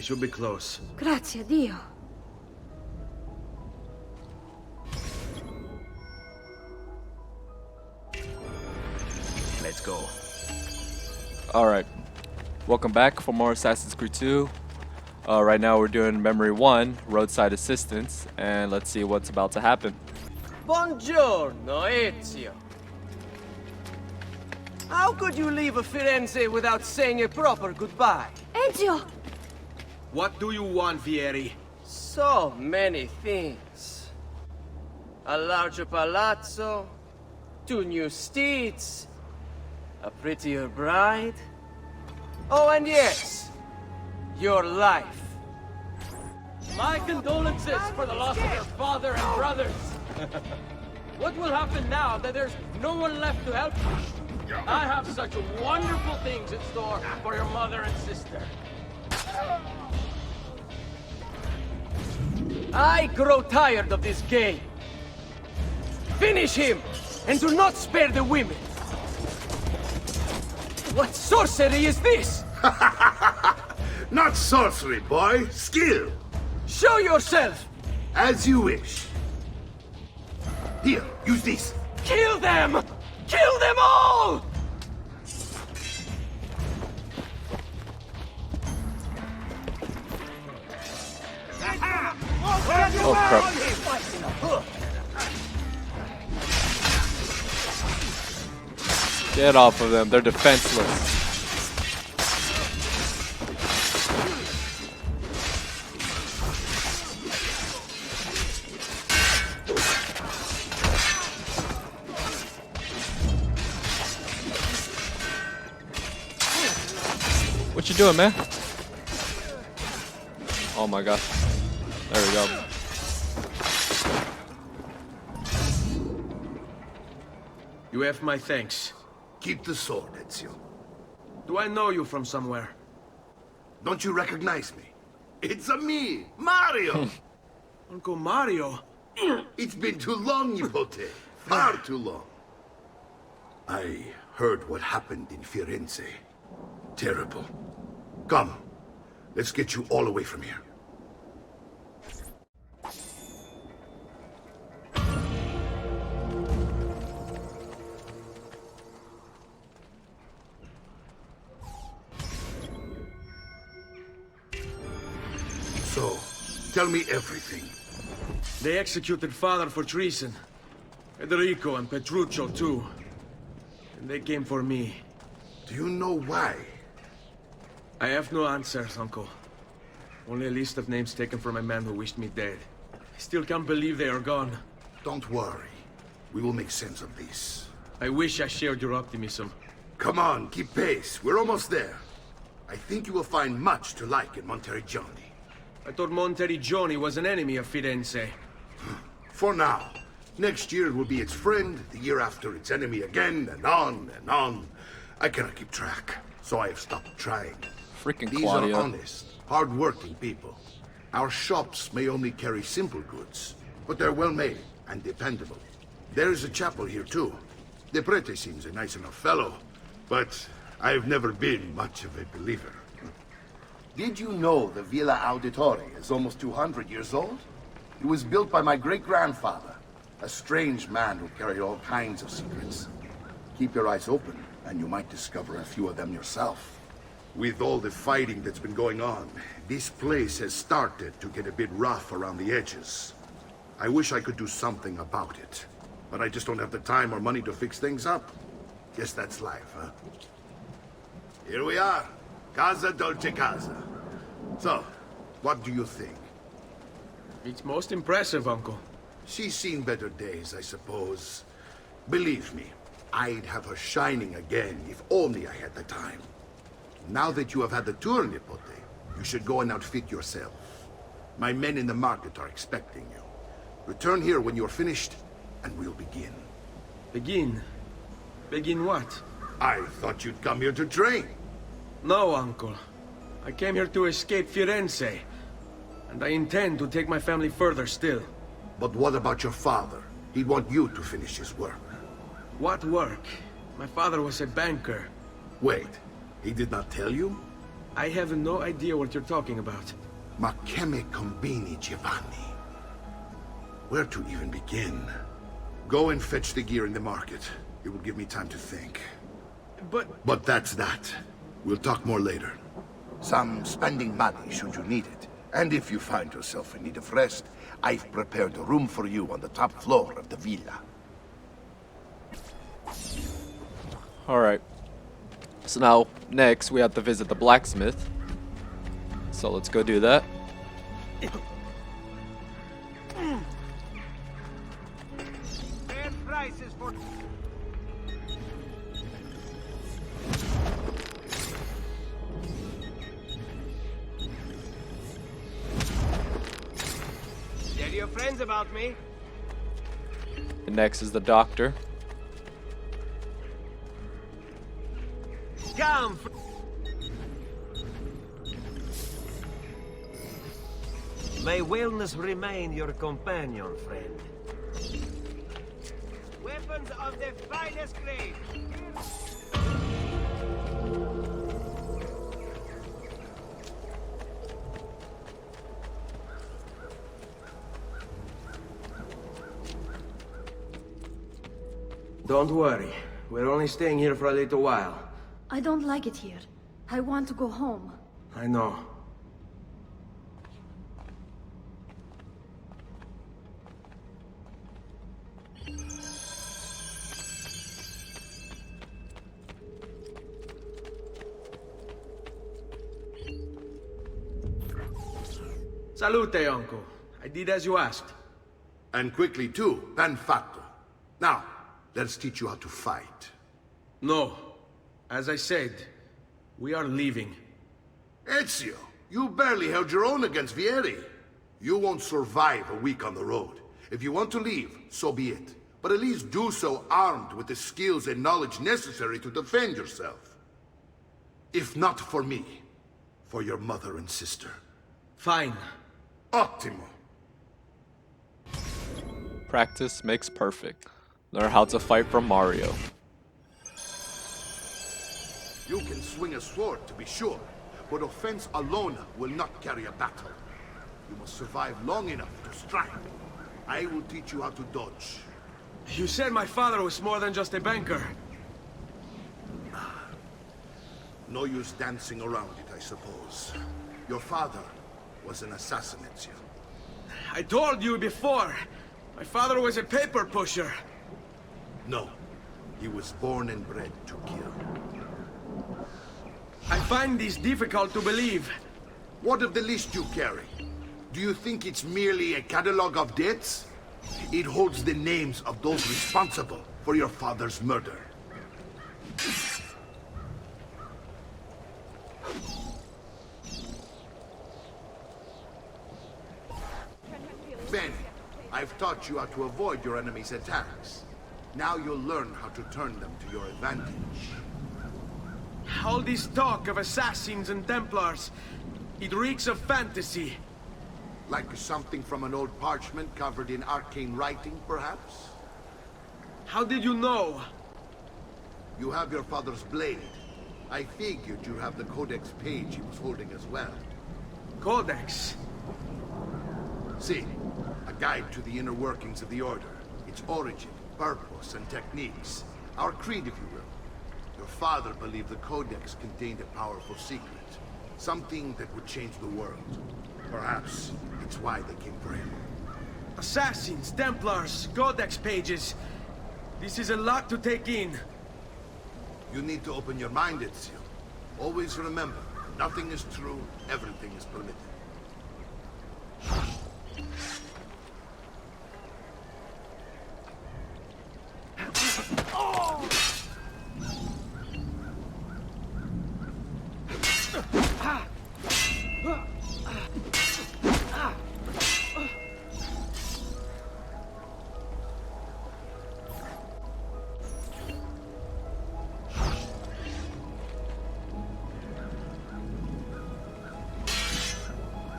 We should be close. Grazie a Dio. Let's go. Alright. Welcome back for more Assassin's Creed 2. Right now we're doing Memory 1, Roadside Assistance, and let's see what's about to happen. Buongiorno, Ezio. How could you leave Firenze without saying a proper goodbye? Ezio! What do you want, Vieri? So many things. A larger palazzo, 2 new steeds, a prettier bride. Oh, and yes, your life. My condolences for the loss of your father and brothers. What will happen now that there's no one left to help you? I have such wonderful things in store for your mother and sister. I grow tired of this game. Finish him, and do not spare the women. What sorcery is this? Not sorcery, boy. Skill. Show yourself! As you wish. Here, use this. Kill them! Kill them all! Oh crap. Get off of them, they're defenseless. What you doing, man? Oh my gosh. There we go. You have my thanks. Keep the sword, Ezio. Do I know you from somewhere? Don't you recognize me? It's a me, Mario! Uncle Mario? It's been too long, Nipote. Far too long. I heard what happened in Firenze. Terrible. Come, let's get you all away from here. So, tell me everything. They executed father for treason. Federico and Petruccio too. And they came for me. Do you know why? I have no answers, Uncle. Only a list of names taken from a man who wished me dead. I still can't believe they are gone. Don't worry. We will make sense of this. I wish I shared your optimism. Come on, keep pace. We're almost there. I think you will find much to like in Monteriggioni. I thought Monteriggioni was an enemy of Firenze. For now. Next year it will be its friend, the year after its enemy again, and on and on. I cannot keep track, so I have stopped trying. Freaking These Claudia. are honest, hard-working people. Our shops may only carry simple goods, but they're well-made and dependable. There is a chapel here, too. The prete seems a nice enough fellow, but I've never been much of a believer. Did you know the Villa Auditore is almost 200 years old? It was built by my great-grandfather, a strange man who carried all kinds of secrets. Keep your eyes open, and you might discover a few of them yourself. With all the fighting that's been going on, this place has started to get a bit rough around the edges. I wish I could do something about it, but I just don't have the time or money to fix things up. Guess that's life, huh? Here we are. Casa, Dolce, Casa. So, what do you think? It's most impressive, Uncle. She's seen better days, I suppose. Believe me, I'd have her shining again if only I had the time. Now that you have had the tour, Nipote, you should go and outfit yourself. My men in the market are expecting you. Return here when you're finished, and we'll begin. Begin? Begin what? I thought you'd come here to train. No, Uncle. I came here to escape Firenze. And I intend to take my family further still. But what about your father? He'd want you to finish his work. What work? My father was a banker. Wait, he did not tell you? I have no idea what you're talking about. Ma che me combini, Giovanni? Where to even begin? Go and fetch the gear in the market. It will give me time to think. But that's that. We'll talk more later. Some spending money should you need it. And if you find yourself in need of rest, I've prepared a room for you on the top floor of the villa. Alright. So now, next, we have to visit the blacksmith. So let's go do that. Fair prices for... Tell your friends about me. And next is the doctor. Come. May wellness remain your companion, friend. Weapons of the finest grade. Don't worry. We're only staying here for a little while. I don't like it here. I want to go home. I know. Salute, uncle. I did as you asked. And quickly too, ben fatto. Now, let's teach you how to fight. No. As I said, we are leaving. Ezio, you barely held your own against Vieri. You won't survive a week on the road. If you want to leave, so be it. But at least do so armed with the skills and knowledge necessary to defend yourself. If not for me, for your mother and sister. Fine. Ottimo. Practice makes perfect. Learn how to fight from Mario. You can swing a sword, to be sure, but offense alone will not carry a battle. You must survive long enough to strike. I will teach you how to dodge. You said my father was more than just a banker. No use dancing around it, I suppose. Your father was an assassin, Ezio. I told you before. My father was a paper pusher. No, he was born and bred to kill. I find this difficult to believe. What of the list you carry? Do you think it's merely a catalog of debts? It holds the names of those responsible for your father's murder. Bene, I've taught you how to avoid your enemy's attacks. Now you'll learn how to turn them to your advantage. All this talk of assassins and Templars, it reeks of fantasy. Like something from an old parchment covered in arcane writing, perhaps? How did you know? You have your father's blade. I figured you have the codex page he was holding as well. Codex? See, a guide to the inner workings of the Order. Its origin, purpose, and techniques. Our creed, if you will. Your father believed the Codex contained a powerful secret. Something that would change the world. Perhaps it's why they came for him. Assassins, Templars, Codex pages. This is a lot to take in. You need to open your mind, Ezio. Always remember, nothing is true, everything is permitted.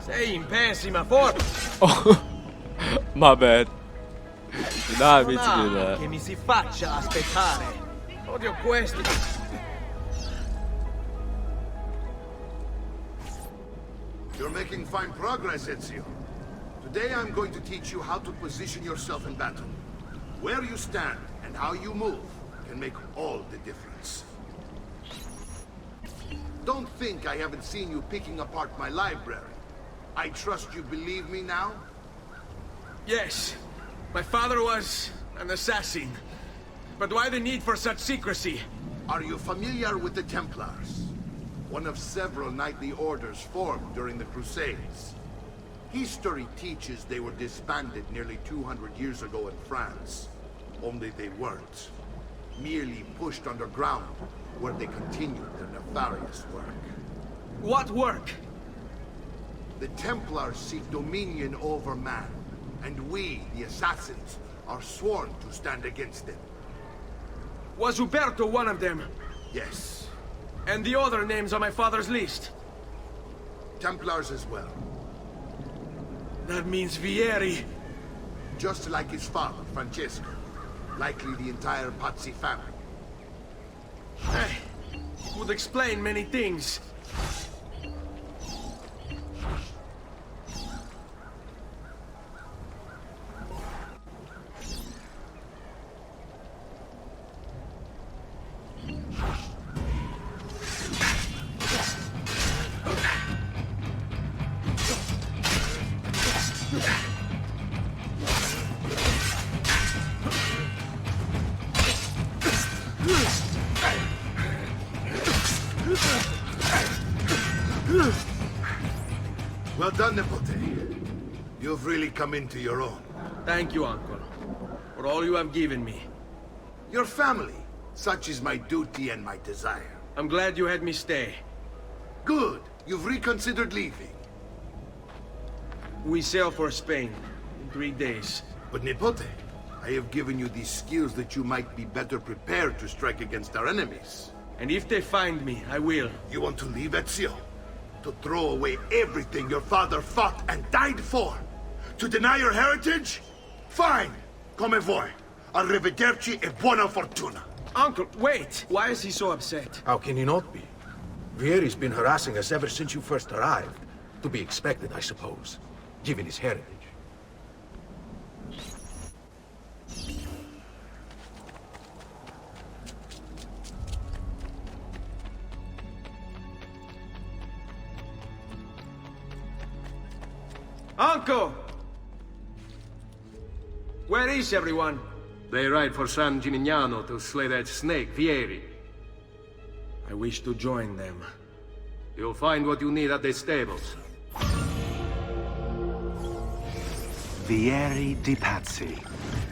Sei in pessima forma. Oh, my bad. Did not mean to do Che that. mi si faccia aspettare. Odio questi. You're making fine progress, Ezio. Today I'm going to teach you how to position yourself in battle. Where you stand and how you move can make all the difference. Don't think I haven't seen you picking apart my library. I trust you believe me now? Yes. My father was an assassin. But why the need for such secrecy? Are you familiar with the Templars? One of several knightly orders formed during the Crusades. History teaches they were disbanded nearly 200 years ago in France. Only they weren't. Merely pushed underground, where they continued their nefarious work. What work? The Templars seek dominion over man, and we, the assassins, are sworn to stand against them. Was Uberto one of them? Yes. And the other names on my father's list? Templars as well. That means Vieri. Just like his father, Francesco. Likely the entire Pazzi family. Hey, it would explain many things. Well done, Nipote. You've really come into your own. Thank you, Uncle, for all you have given me. Your family. Such is my duty and my desire. I'm glad you had me stay. Good. You've reconsidered leaving. We sail for Spain in 3 days. But Nipote, I have given you these skills that you might be better prepared to strike against our enemies. And if they find me, I will. You want to leave, Ezio? To throw away everything your father fought and died for? To deny your heritage? Fine. Come voi. Arrivederci e buona fortuna. Uncle, wait! Why is he so upset? How can he not be? Vieri's been harassing us ever since you first arrived. To be expected, I suppose, given his heritage. Uncle! Where is everyone? They ride for San Gimignano to slay that snake, Vieri. I wish to join them. You'll find what you need at the stables. Vieri di Pazzi,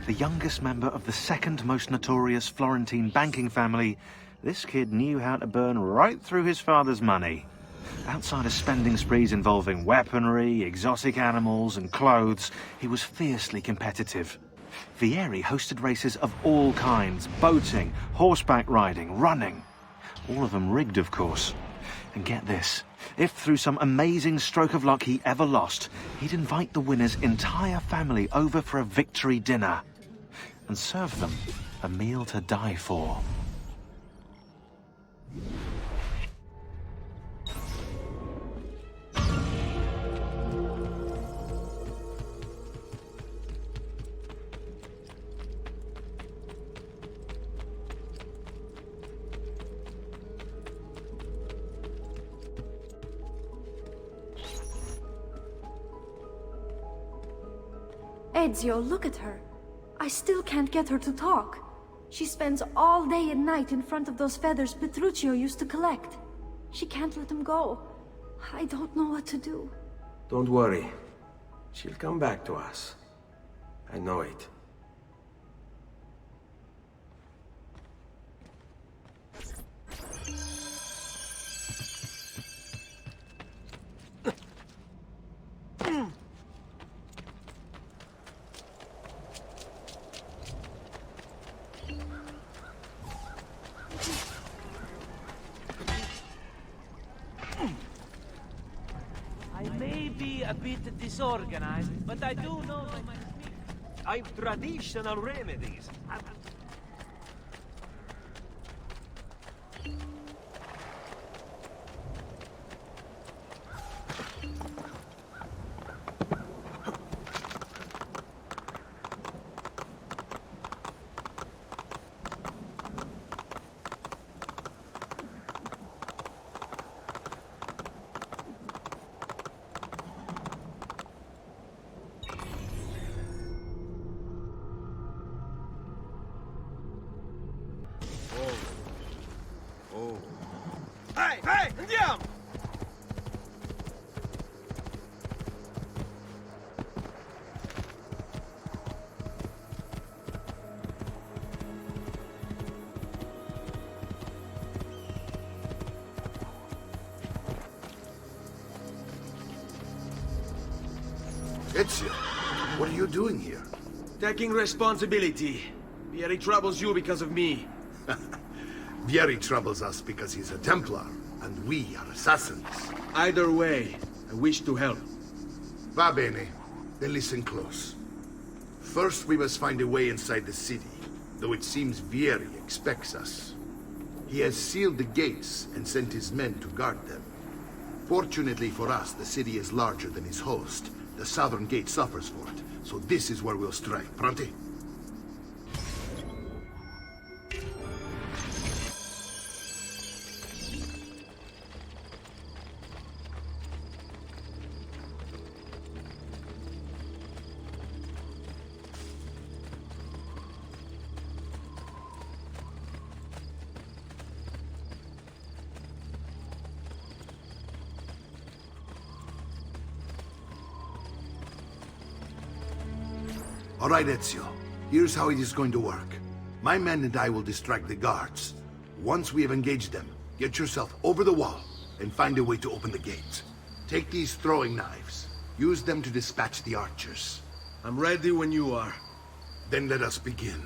the youngest member of the second most notorious Florentine banking family, this kid knew how to burn right through his father's money. Outside of spending sprees involving weaponry, exotic animals, and clothes, he was fiercely competitive. Vieri hosted races of all kinds, boating, horseback riding, running. All of them rigged, of course. And get this, if through some amazing stroke of luck he ever lost, he'd invite the winner's entire family over for a victory dinner and serve them a meal to die for. Ezio, look at her. I still can't get her to talk. She spends all day and night in front of those feathers Petruchio used to collect. She can't let them go. I don't know what to do. Don't worry. She'll come back to us. I know it. I may be a bit disorganized, but I do know my I've traditional remedies. Hey, andiamo! Ezio, what are you doing here? Taking responsibility. Vieri troubles you because of me. Vieri troubles us because he's a Templar, and we are assassins. Either way, I wish to help. Va bene. Then listen close. First, we must find a way inside the city, though it seems Vieri expects us. He has sealed the gates and sent his men to guard them. Fortunately for us, the city is larger than his host. The southern gate suffers for it, so this is where we'll strike. Pronti? All right, Ezio. Here's how it is going to work. My men and I will distract the guards. Once we have engaged them, get yourself over the wall and find a way to open the gate. Take these throwing knives. Use them to dispatch the archers. I'm ready when you are. Then let us begin.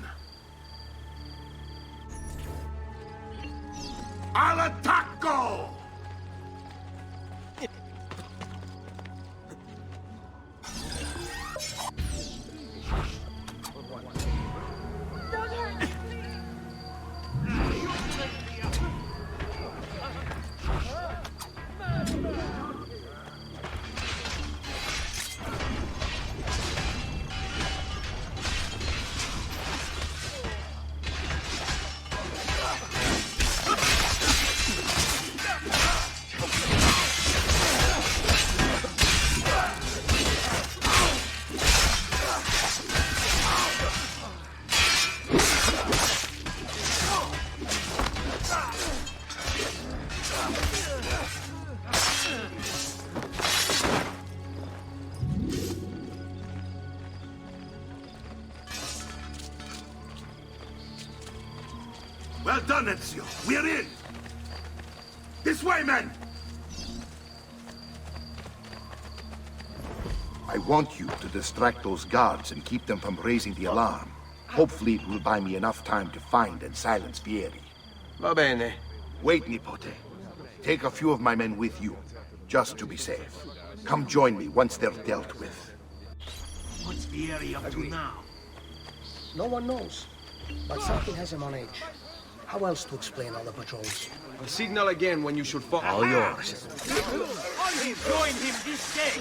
Al attacco! Well done, Ezio. We're in! This way, men! I want you to distract those guards and keep them from raising the alarm. Hopefully it will buy me enough time to find and silence Vieri. Va bene. Wait, Nipote. Take a few of my men with you, just to be safe. Come join me once they're dealt with. What's Vieri up to now? No one knows, but something has him on edge. How else to explain all the patrols? I'll signal again when you should fall. All yours. Only join him this day!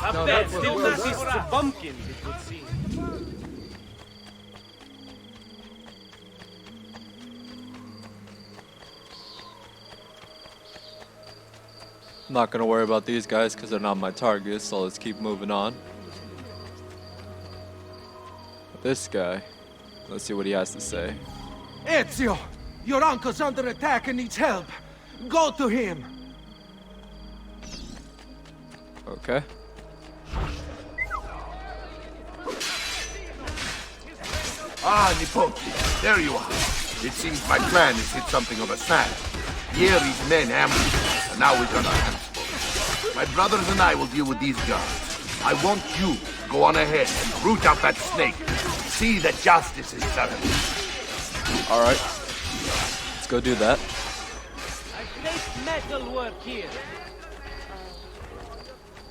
Up there still consists of pumpkins, it would seem. I'm not gonna worry about these guys because they're not my targets, so let's keep moving on. This guy, let's see what he has to say. Ezio! Your uncle's under attack and needs help. Go to him! Okay. Ah, Nipote, there you are. It seems my plan has hit something of a snag. Vieri's men ambushed us, and now we've got our hands full. My brothers and I will deal with these guards. I want you to go on ahead and root out that snake. See that justice is served. Alright. Let's go do that. I place metal work here.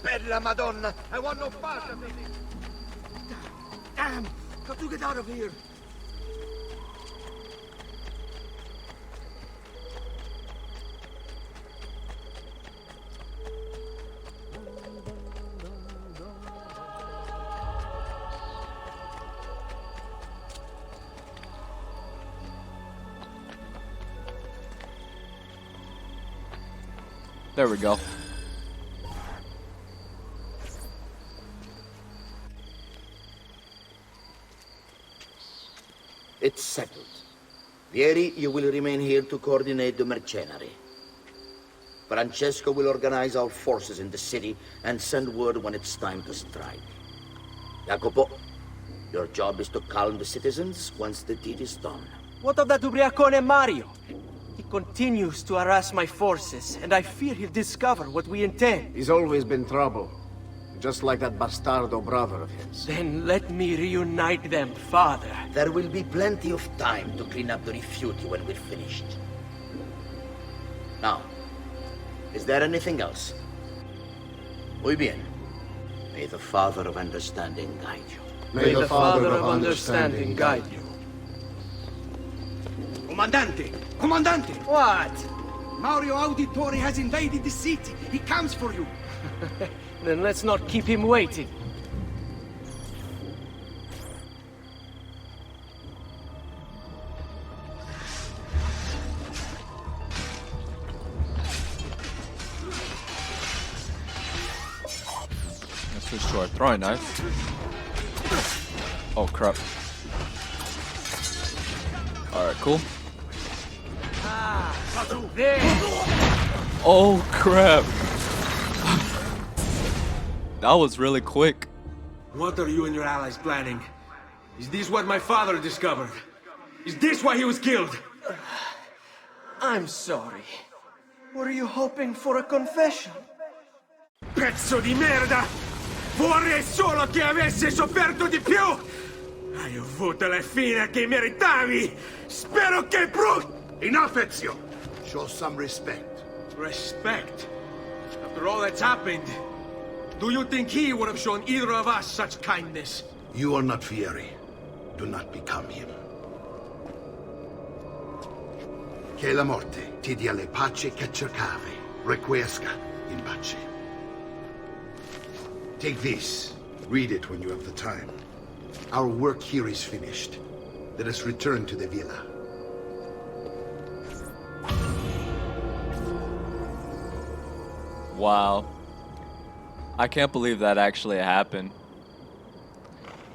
Bella Madonna, I want no part of it. Damn! Got to get out of here. There we go. It's settled. Vieri, you will remain here to coordinate the mercenary. Francesco will organize our forces in the city and send word when it's time to strike. Jacopo, your job is to calm the citizens once the deed is done. What of that ubriacone Mario? He continues to harass my forces, and I fear he'll discover what we intend. He's always been trouble. Just like that bastardo brother of his. Then let me reunite them, father. There will be plenty of time to clean up the refuge when we're finished. Now, is there anything else? Muy bien. May the Father of Understanding guide you. May the Father of Understanding guide you. Comandante! Comandante! What? Mario Auditore has invaded the city. He comes for you. Then let's not keep him waiting. Let's switch to our throwing knife. Oh crap. Alright, cool. There! Oh crap. That was really quick. What are you and your allies planning? Is this what my father discovered? Is this why he was killed? I'm sorry. Were you hoping for a confession? Pezzo di merda! Vorrei solo che avesse sofferto di più! Hai avuto la fine che meritavi! Spero che Enough, Ezio! Show some respect. Respect? After all that's happened, do you think he would have shown either of us such kindness? You are not Fieri. Do not become him. Che la morte ti dia le pace che cercavi. Requiescat in pace. Take this. Read it when you have the time. Our work here is finished. Let us return to the villa. Wow. I can't believe that actually happened.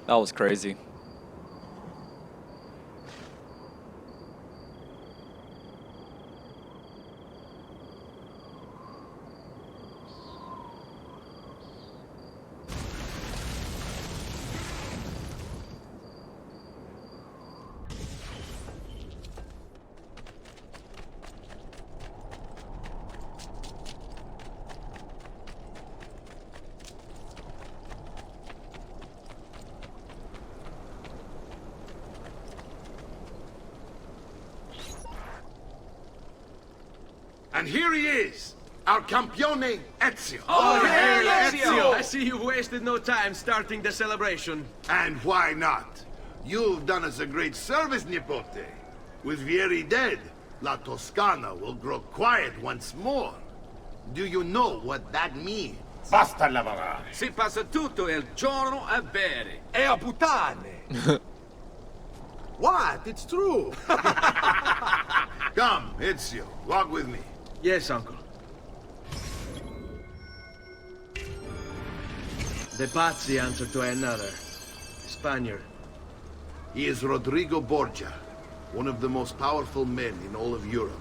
That was crazy. And here he is, our campione Ezio. Oh, hey, Ezio! I see you've wasted no time starting the celebration. And why not? You've done us a great service, Nipote. With Vieri dead, La Toscana will grow quiet once more. Do you know what that means? Basta lavorare. Si passa tutto il giorno a bere. E a puttane! What? It's true! Come, Ezio, walk with me. Yes, uncle. The Pazzi answer to another. Spaniard. He is Rodrigo Borgia, one of the most powerful men in all of Europe,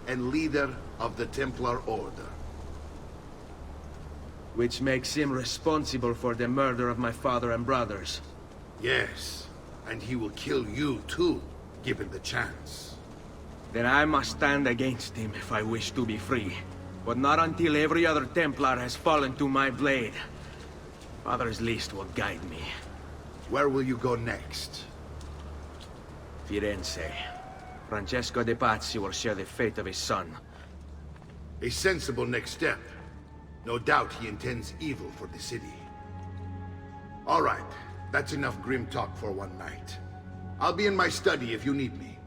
and leader of the Templar Order. Which makes him responsible for the murder of my father and brothers. Yes, and he will kill you too, given the chance. Then I must stand against him if I wish to be free. But not until every other Templar has fallen to my blade. Father's list will guide me. Where will you go next? Firenze. Francesco de Pazzi will share the fate of his son. A sensible next step. No doubt he intends evil for the city. All right, That's enough grim talk for one night. I'll be in my study if you need me.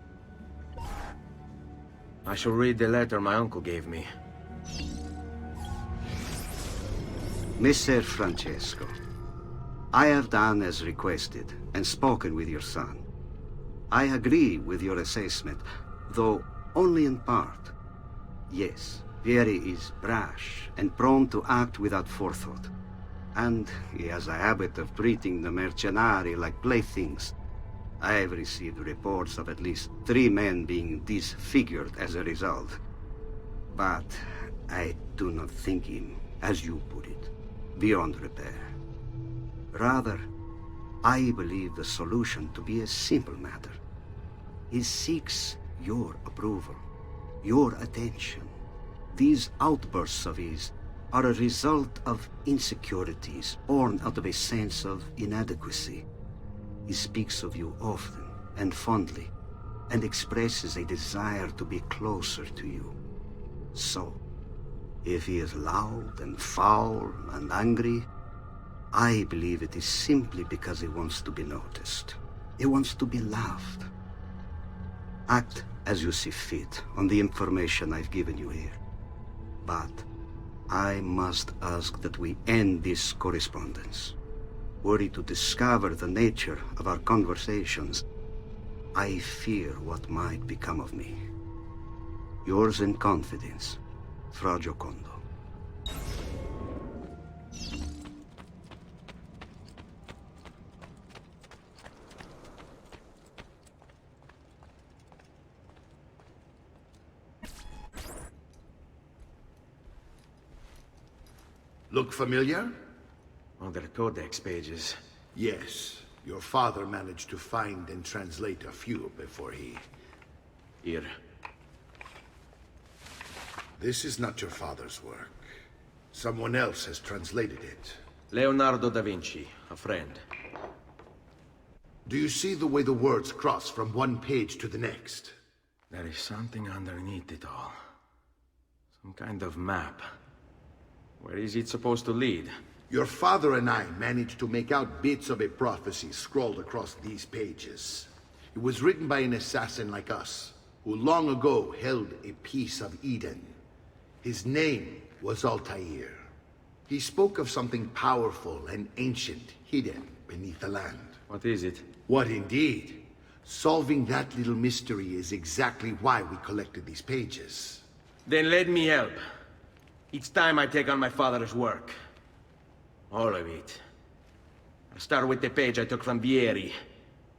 I shall read the letter my uncle gave me. Messer Francesco, I have done as requested and spoken with your son. I agree with your assessment, though only in part. Yes, Vieri is brash and prone to act without forethought. And he has a habit of treating the mercenari like playthings. I have received reports of at least 3 men being disfigured as a result. But I do not think him, as you put it, beyond repair. Rather, I believe the solution to be a simple matter. He seeks your approval, your attention. These outbursts of his are a result of insecurities born out of a sense of inadequacy. He speaks of you often and fondly, and expresses a desire to be closer to you. So, if he is loud and foul and angry, I believe it is simply because he wants to be noticed. He wants to be loved. Act as you see fit on the information I've given you here. But I must ask that we end this correspondence. Were he to discover the nature of our conversations, I fear what might become of me. Yours in confidence, Fra Giocondo. Look familiar? Other codex pages. Yes. Your father managed to find and translate a few before he... Here. This is not your father's work. Someone else has translated it. Leonardo da Vinci, a friend. Do you see the way the words cross from one page to the next? There is something underneath it all. Some kind of map. Where is it supposed to lead? Your father and I managed to make out bits of a prophecy scrawled across these pages. It was written by an assassin like us, who long ago held a piece of Eden. His name was Altair. He spoke of something powerful and ancient hidden beneath the land. What is it? What indeed? Solving that little mystery is exactly why we collected these pages. Then let me help. It's time I take on my father's work. All of it. I'll start with the page I took from Vieri.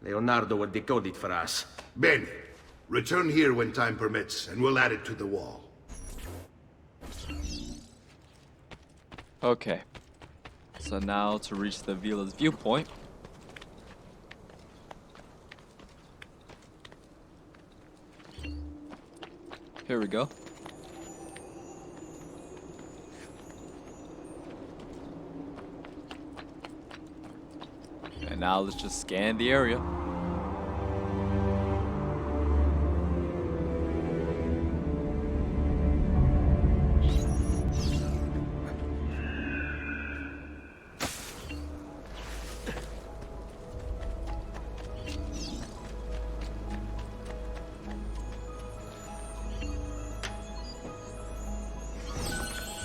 Leonardo will decode it for us. Bene. Return here when time permits, and we'll add it to the wall. Okay. So now to reach the villa's viewpoint. Here we go. And now let's just scan the area.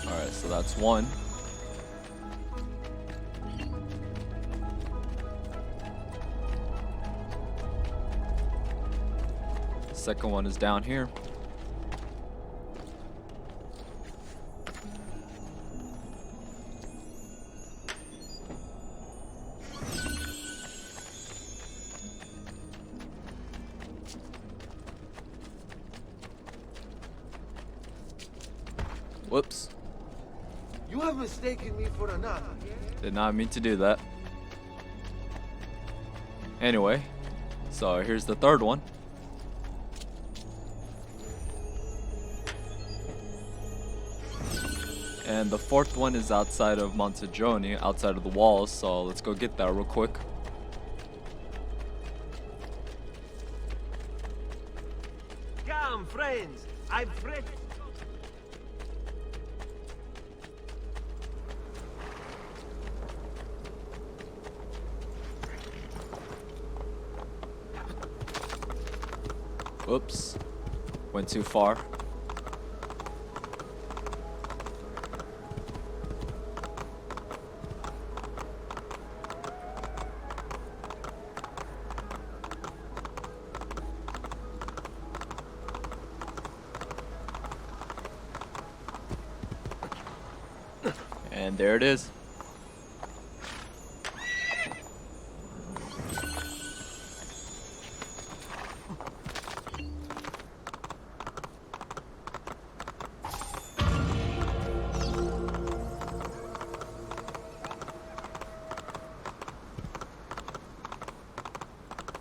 Alright, so that's one. Second one is down here. Whoops. You have mistaken me for another. Did not mean to do that. Anyway, so here's the third one. And the fourth one is outside of Montagioni, outside of the walls, so let's go get that real quick. Come, friends, I've read. Whoops. Went too far. And there it is.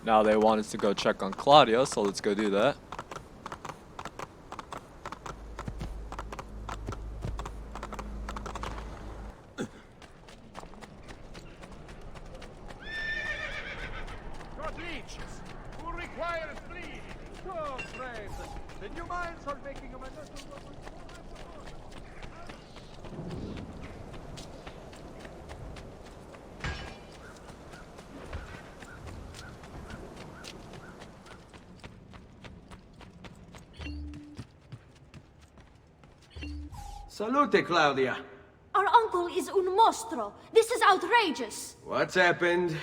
Now they want us to go check on Claudia, so let's go do that. Good leeches. Who requires bleeding? Oh, friend. The new minds are making a Salute, Claudia. Our uncle is un mostro. This is outrageous. What's happened?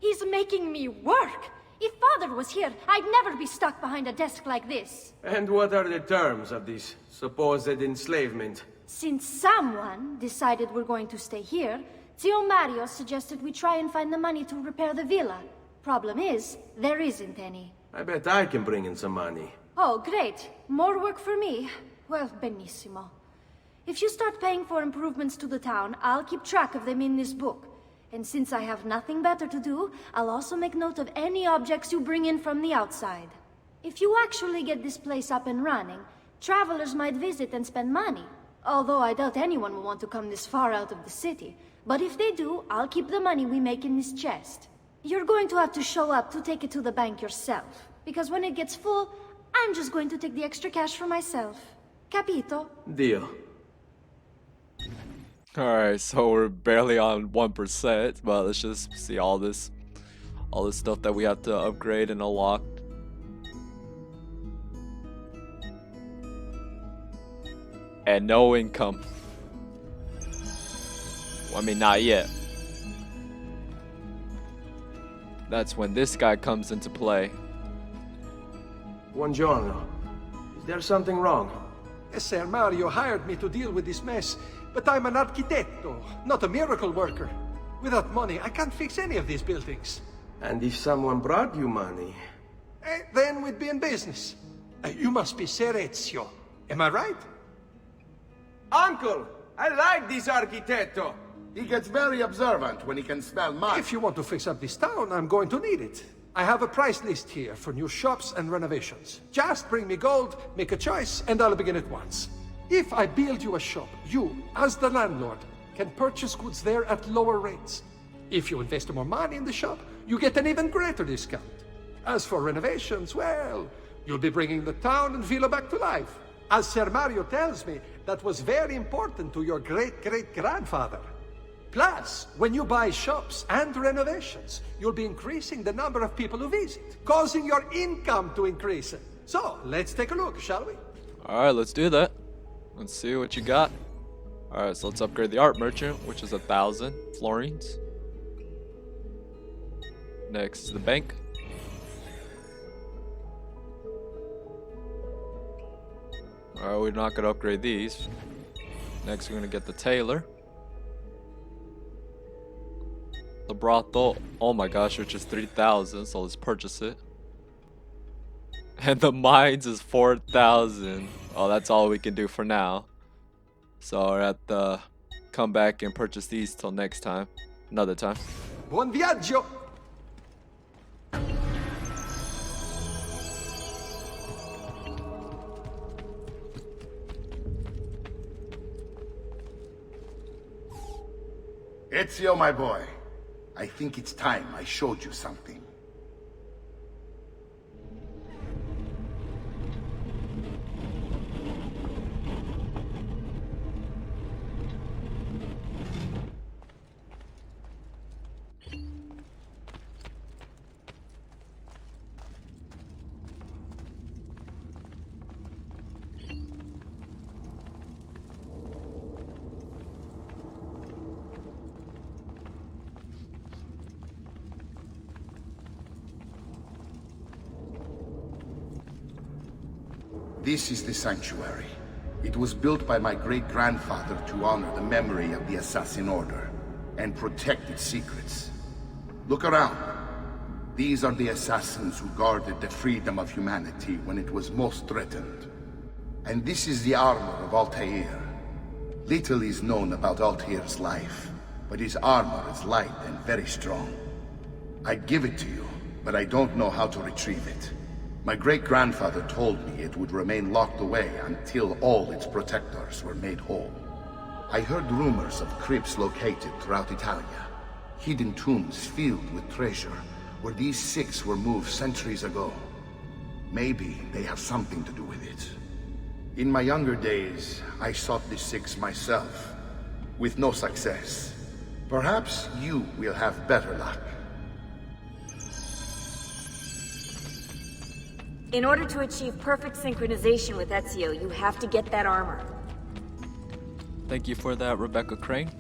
He's making me work. If Father was here, I'd never be stuck behind a desk like this. And what are the terms of this supposed enslavement? Since someone decided we're going to stay here, Zio Mario suggested we try and find the money to repair the villa. Problem is, there isn't any. I bet I can bring in some money. Oh, great. More work for me. Well, benissimo. If you start paying for improvements to the town, I'll keep track of them in this book. And since I have nothing better to do, I'll also make note of any objects you bring in from the outside. If you actually get this place up and running, travelers might visit and spend money. Although I doubt anyone will want to come this far out of the city. But if they do, I'll keep the money we make in this chest. You're going to have to show up to take it to the bank yourself. Because when it gets full, I'm just going to take the extra cash for myself. Capito? Deal. Alright, so we're barely on 1%, but let's just see all this stuff that we have to upgrade and unlock. And no income. Well, I mean, not yet. That's when this guy comes into play. Buongiorno. Is there something wrong? Ser Mario hired me to deal with this mess, but I'm an architetto, not a miracle worker. Without money, I can't fix any of these buildings. And if someone brought you money? Then we'd be in business. You must be Ser Ezio. Am I right? Uncle! I like this architetto! He gets very observant when he can smell mud. If you want to fix up this town, I'm going to need it. I have a price list here for new shops and renovations. Just bring me gold, make a choice, and I'll begin at once. If I build you a shop, you, as the landlord, can purchase goods there at lower rates. If you invest more money in the shop, you get an even greater discount. As for renovations, well, you'll be bringing the town and villa back to life. As Ser Mario tells me, that was very important to your great-great-grandfather. Plus, when you buy shops and renovations, you'll be increasing the number of people who visit, causing your income to increase. So, let's take a look, shall we? Alright, let's do that. Let's see what you got. Alright, so let's upgrade the art merchant, which is 1,000 florins. Next is the bank. Alright, we're not gonna upgrade these. Next we're gonna get the tailor. The brothel, oh my gosh, which is 3,000, so let's purchase it. And the mines is 4,000. Oh, that's all we can do for now. So I'll have to come back and purchase these till next time. Another time. Buon viaggio! Ezio, my boy. I think it's time I showed you something. This is the sanctuary. It was built by my great-grandfather to honor the memory of the Assassin Order and protect its secrets. Look around. These are the assassins who guarded the freedom of humanity when it was most threatened. And this is the armor of Altair. Little is known about Altair's life, but his armor is light and very strong. I'd give it to you, but I don't know how to retrieve it. My great-grandfather told me it would remain locked away until all its protectors were made whole. I heard rumors of crypts located throughout Italia, hidden tombs filled with treasure, where these six were moved centuries ago. Maybe they have something to do with it. In my younger days, I sought the six myself, with no success. Perhaps you will have better luck. In order to achieve perfect synchronization with Ezio, you have to get that armor. Thank you for that, Rebecca Crane.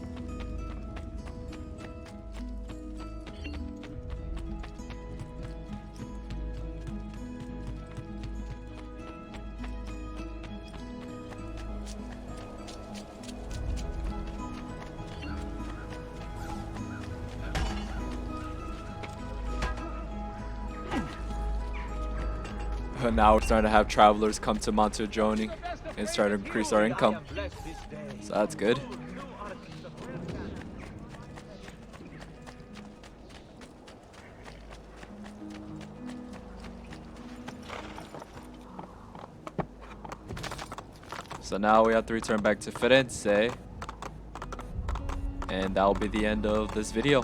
Now we're starting to have travelers come to Montegioni and start to increase our income. So that's good. So now we have to return back to Firenze. And that will be the end of this video.